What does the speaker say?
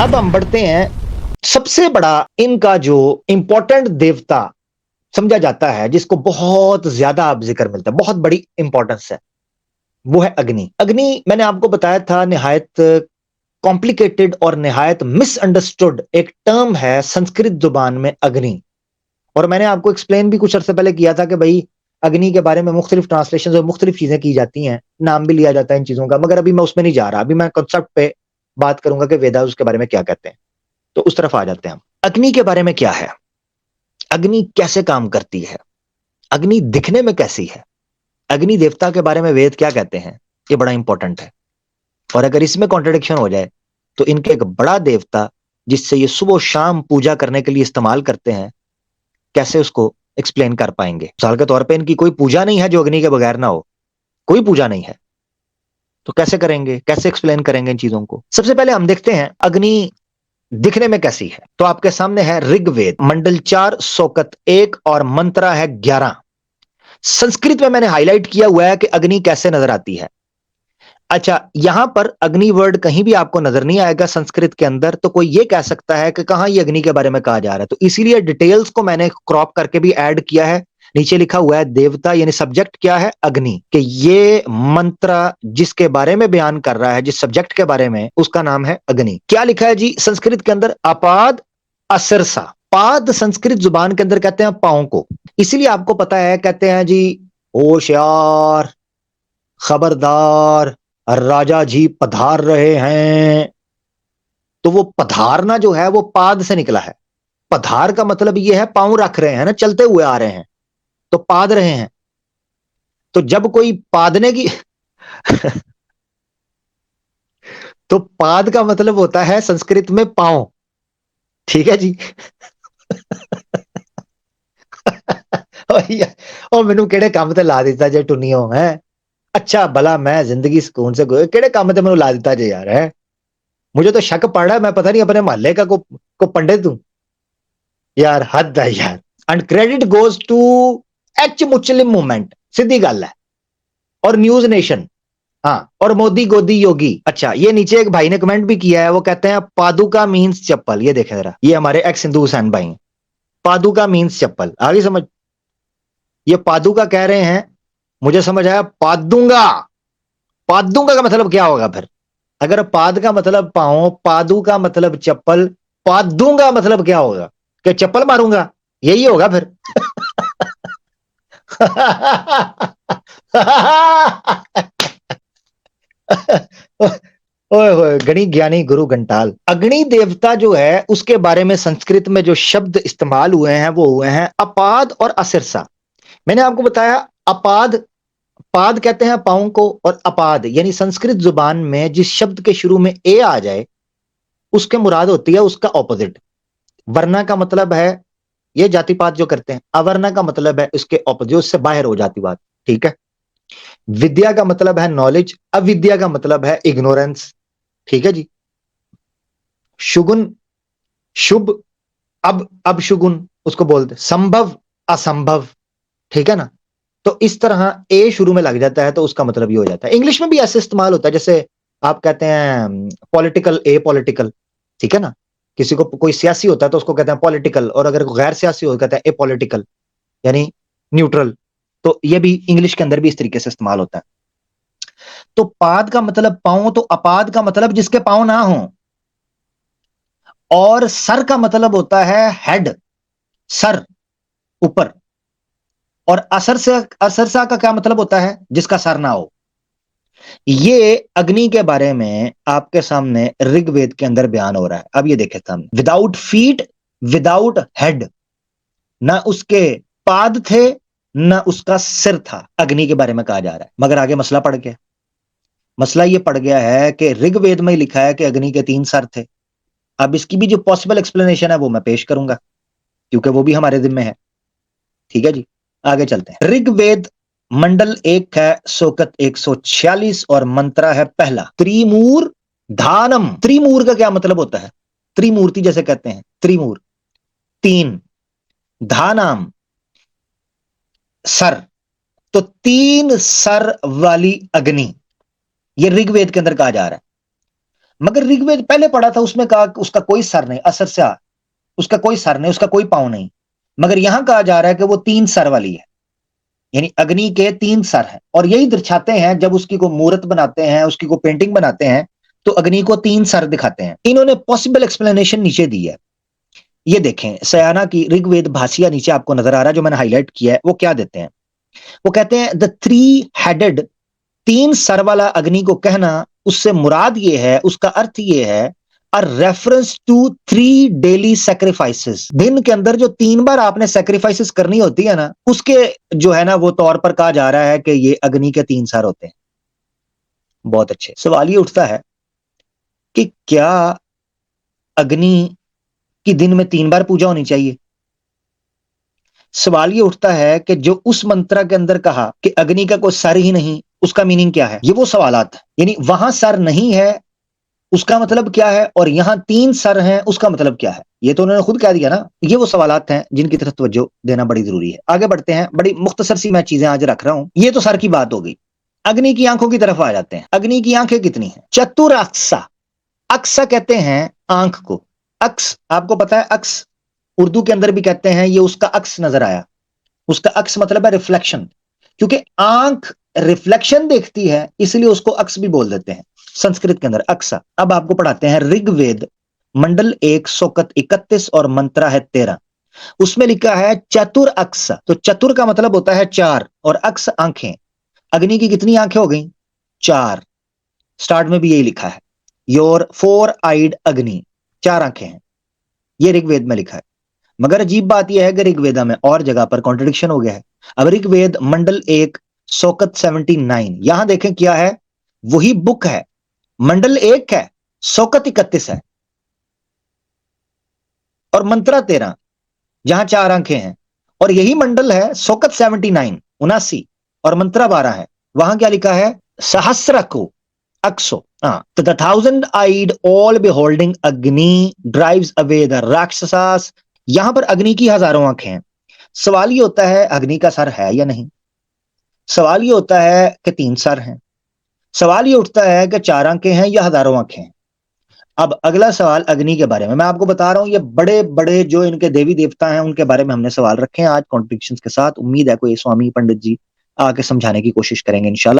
अब हम बढ़ते हैं, सबसे बड़ा इनका जो इंपॉर्टेंट देवता समझा जाता है, जिसको बहुत ज्यादा अब जिक्र मिलता है, बहुत बड़ी इंपॉर्टेंस है, वो है अग्नि। अग्नि मैंने आपको बताया था निहायत कॉम्प्लिकेटेड और निहायत मिसअंडरस्टूड एक टर्म है संस्कृत जुबान में, अग्नि। और मैंने आपको एक्सप्लेन भी कुछ अर्से पहले किया था कि भाई अग्नि के बारे में मुख्तलिफ ट्रांसलेशन और मुख्तलिफ चीजें की जाती हैं, नाम भी लिया जाता है इन चीजों का, मगर अभी मैं उसमें नहीं जा रहा। अभी मैं कॉन्सेप्ट पे बात करूंगा कि वेदा उसके बारे में क्या कहते हैं, तो उस तरफ आ जाते हैं हम। अग्नि के बारे में क्या है, अग्नि कैसे काम करती है, अग्नि दिखने में कैसी है, अग्नि देवता के बारे में वेद क्या कहते हैं, ये बड़ा इंपॉर्टेंट है। और अगर इसमें कॉन्ट्रडिक्शन हो जाए तो इनके एक बड़ा देवता जिससे ये सुबह शाम पूजा करने के लिए इस्तेमाल करते हैं, कैसे उसको एक्सप्लेन कर पाएंगे। मिसाल के तौर पे इनकी कोई पूजा नहीं है जो अग्नि के बगैर ना हो, कोई पूजा नहीं है, तो कैसे करेंगे, कैसे एक्सप्लेन करेंगे इन चीजों को। सबसे पहले हम देखते हैं अग्नि दिखने में कैसी है। तो आपके सामने है ऋग्वेद मंडल 4 सोकत 1 और मंत्रा है 11। संस्कृत में मैंने हाईलाइट किया हुआ है कि अग्नि कैसे नजर आती है। अच्छा, यहां पर अग्नि वर्ड कहीं भी आपको नजर नहीं आएगा संस्कृत के अंदर, तो कोई ये कह सकता है कि कहां ये अग्नि के बारे में कहा जा रहा है, तो इसीलिए डिटेल्स को मैंने क्रॉप करके भी ऐड किया है। नीचे लिखा हुआ है देवता यानी सब्जेक्ट क्या है, अग्नि, कि ये मंत्र जिसके बारे में बयान कर रहा है, जिस सब्जेक्ट के बारे में, उसका नाम है अग्नि। क्या लिखा है जी संस्कृत के अंदर, अपाद असरसा। पाद संस्कृत जुबान के अंदर कहते हैं पांव को, इसीलिए आपको पता है कहते हैं जी होशियार, खबरदार, राजा जी पधार रहे हैं। तो वो पधारना जो है वो पाद से निकला है। पधार का मतलब ये है पांव रख रहे हैं ना, चलते हुए आ रहे हैं, तो पाद रहे हैं। तो जब कोई पादने की तो पाद का मतलब होता है संस्कृत में पांव, ठीक है जी। और मैनू केड़े काम ते ला दिता जे टुनियो है। अच्छा भला मैं जिंदगी सुकून से केड़े काम ते मैनू ला दिता जे यार है। मुझे तो शक पड़ रहा है, मैं पता नहीं अपने मोहल्ले का को पंडित हूं यार, हद है यार। And credit goes to H Muslim movement, सीधी गल है, और न्यूज नेशन, हाँ, और मोदी गोदी योगी। अच्छा, ये नीचे एक भाई ने कमेंट भी किया है, वो कहते हैं पादुका मीन्स चप्पल। ये देखे जरा, ये हमारे एक्स हिंदू हुसैन भाई, पादुका मीन्स चप्पल, आगे समझ। ये पादुका कह रहे हैं, मुझे समझ आया पादूंगा। पादूंगा का मतलब क्या होगा फिर, अगर पाद का मतलब पाओ, पादू का मतलब चप्पल, पादूंगा मतलब क्या होगा, कि चप्पल मारूंगा, यही होगा फिर। ओए होए, गणी ज्ञानी गुरु घंटाल। अग्नि देवता जो है उसके बारे में संस्कृत में जो शब्द इस्तेमाल हुए हैं वो हुए हैं अपाद और असिरसा। मैंने आपको बताया अपाद, पाद कहते हैं पाँव को, और अपाद यानी संस्कृत जुबान में जिस शब्द के शुरू में ए आ जाए उसके मुराद होती है उसका ऑपोजिट। वर्णा का मतलब है ये जातिपात जो करते हैं, अवर्णा का मतलब है उसके ऑपोजिट, उससे बाहर हो जाती बात, ठीक है। विद्या का मतलब है नॉलेज, अविद्या का मतलब है इग्नोरेंस, ठीक है जी। शुगुन शुभ, अब शुगुन उसको बोलते संभव असंभव, ठीक है ना। तो इस तरह ए शुरू में लग जाता है तो उसका मतलब ये हो जाता है। इंग्लिश में भी ऐसे इस्तेमाल होता है, जैसे आप कहते हैं पॉलिटिकल, ए पॉलिटिकल, ठीक है ना। किसी को कोई सियासी होता है तो उसको कहते हैं पॉलिटिकल, और अगर गैर सियासी हो कहते हैं ए पॉलिटिकल, यानी न्यूट्रल। तो ये भी इंग्लिश के अंदर भी इस तरीके से इस्तेमाल होता है। तो पाद का मतलब पांव, तो अपाद का मतलब जिसके पांव ना हो, और सर का मतलब होता है हेड, सर ऊपर। और असरसा का क्या मतलब होता है, जिसका सर ना हो। ये अग्नि के बारे में आपके सामने ऋग्वेद के अंदर बयान हो रहा है। अब ये देखे सामने, विदाउट फीट, विदाउट हेड, ना उसके पाद थे ना उसका सिर था, अग्नि के बारे में कहा जा रहा है। मगर आगे मसला पड़ गया, मसला ये पड़ गया है कि ऋग्वेद में लिखा है कि अग्नि के 3 सर थे। अब इसकी भी जो पॉसिबल एक्सप्लेनेशन है वो मैं पेश करूंगा, क्योंकि वो भी हमारे जिम्मे है, ठीक है जी। आगे चलते हैं। ऋग्वेद मंडल 1 है सोकत 146 और मंत्रा है पहला, त्रिमूर धानम। त्रिमूर का क्या मतलब होता है, त्रिमूर्ति जैसे कहते हैं, त्रिमूर 3, धानाम सर, तो 3 सर वाली अग्नि, ये ऋग्वेद के अंदर कहा जा रहा है। मगर ऋग्वेद पहले पढ़ा था, उसमें कहा कि उसका कोई सर नहीं, असर से उसका कोई सर नहीं, उसका कोई पांव नहीं। मगर यहां कहा जा रहा है कि वो 3 सर वाली है, यानी अग्नि के 3 सर हैं। और यही दर्शाते हैं, जब उसकी को मूर्त बनाते हैं, उसकी को पेंटिंग बनाते हैं, तो अग्नि को 3 सर दिखाते हैं। इन्होंने पॉसिबल एक्सप्लेनेशन नीचे दी है, ये देखें, सयाना की ऋग्वेद भाषिया नीचे आपको नजर आ रहा है, जो मैंने हाईलाइट किया है। वो क्या देते हैं, वो कहते हैं द 3 हेडेड, 3 सर वाला अग्नि को कहना, उससे मुराद ये है, उसका अर्थ ये है, a reference to 3 daily sacrifices. दिन के अंदर जो 3 बार आपने सैक्रिफाइसेस करनी होती है ना, उसके जो है ना वो तौर पर कहा जा रहा है कि ये अग्नि के 3 सर होते हैं। बहुत अच्छे। सवाल ये उठता है कि क्या अग्नि की दिन में 3 बार पूजा होनी चाहिए? सवाल ये उठता है कि जो उस मंत्र के अंदर कहा कि अग्नि का कोई सर ही नहीं, उसका मीनिंग क्या है? ये वो सवालात, यानी वहां सर नहीं है उसका मतलब क्या है, और यहां 3 सर हैं उसका मतलब क्या है? ये तो उन्होंने खुद कह दिया ना। ये वो सवालात हैं जिनकी तरफ तवज्जो देना बड़ी जरूरी है। आगे बढ़ते हैं, बड़ी मुख्तसर सी मैं चीजें आज रख रहा हूं। ये तो सर की बात हो गई। अग्नि की आंखों की तरफ आ जाते हैं। अग्नि की आंखें कितनी हैं? चतुराक्सा। अक्सा कहते हैं आंख को। अक्स आपको पता है, अक्स उर्दू के अंदर भी कहते हैं, ये उसका अक्स नजर आया। उसका अक्स मतलब है रिफ्लेक्शन, क्योंकि आंख रिफ्लेक्शन देखती है, इसलिए उसको अक्स भी बोल देते हैं संस्कृत के अंदर, अक्सा। अब आपको पढ़ाते हैं ऋग्वेद मंडल 1 सोकत 31 और मंत्रा है 13। उसमें लिखा है चतुर अक्स। तो चतुर का मतलब होता है 4 और अक्स आंखें। अग्नि की कितनी आंखें हो गई? 4। स्टार्ट में भी यही लिखा है, योर 4 आइड अग्नि, 4 आंखें हैं। ये ऋग्वेद में लिखा है। मगर अजीब बात यह है कि ऋग्वेदा में और जगह पर कॉन्ट्रडिक्शन हो गया है। अब ऋग्वेद मंडल 1 सोकत 79, यहां देखें क्या है, वही बुक है, मंडल 1 है, सोकत 31 है, और मंत्रा 13, जहां 4 आंखें हैं। और यही मंडल है सोकत 79 79, और मंत्रा 12 है, वहां क्या लिखा है? सहस्र को अक्सो। हाँ, तो द 1000 आइड ऑल बिहोल्डिंग अग्नि ड्राइव्स अवे द राक्षसास। यहां पर अग्नि की हजारों आंखें हैं। सवाल ये होता है अग्नि का सर है या नहीं? सवाल ये होता है कि 3 सर हैं। सवाल ये उठता है कि 4 आंखें हैं या हजारों आंखें हैं। अब अगला सवाल अग्नि के बारे में, मैं आपको बता रहा हूं, ये बड़े बड़े जो इनके देवी देवता हैं उनके बारे में हमने सवाल रखे हैं आज कॉन्ट्रडिक्शंस के साथ। उम्मीद है कोई स्वामी पंडित जी आके समझाने की कोशिश करेंगे इंशाल्लाह।